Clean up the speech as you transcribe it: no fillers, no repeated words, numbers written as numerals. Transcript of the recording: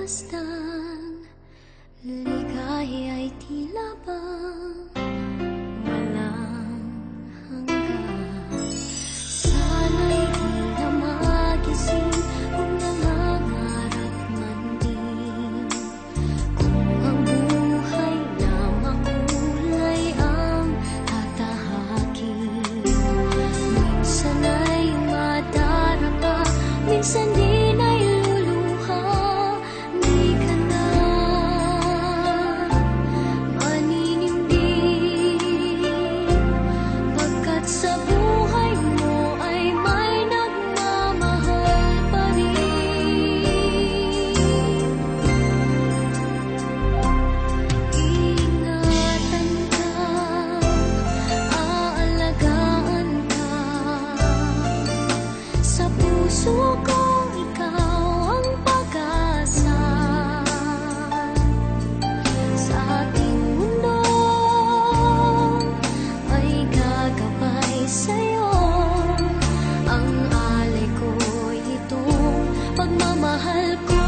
pagmasdan, ligaya'y tila bang walang hanggan. Sana'y di na magising kung nangangarap man din, kung ang buhay na makulay ang tatahakin. Minsan ay madarama, minsan din ay luluha. Di ka na maninindig, pagkat sa buhay mo ay may nagmamahal pa rin. Ingatan ka, aalagaan ka, sa puso ko ikaw ang pag-asa. Sa ating mundo ay gagabay sa'yo, ang alay ko'y itong pagmamahal ko.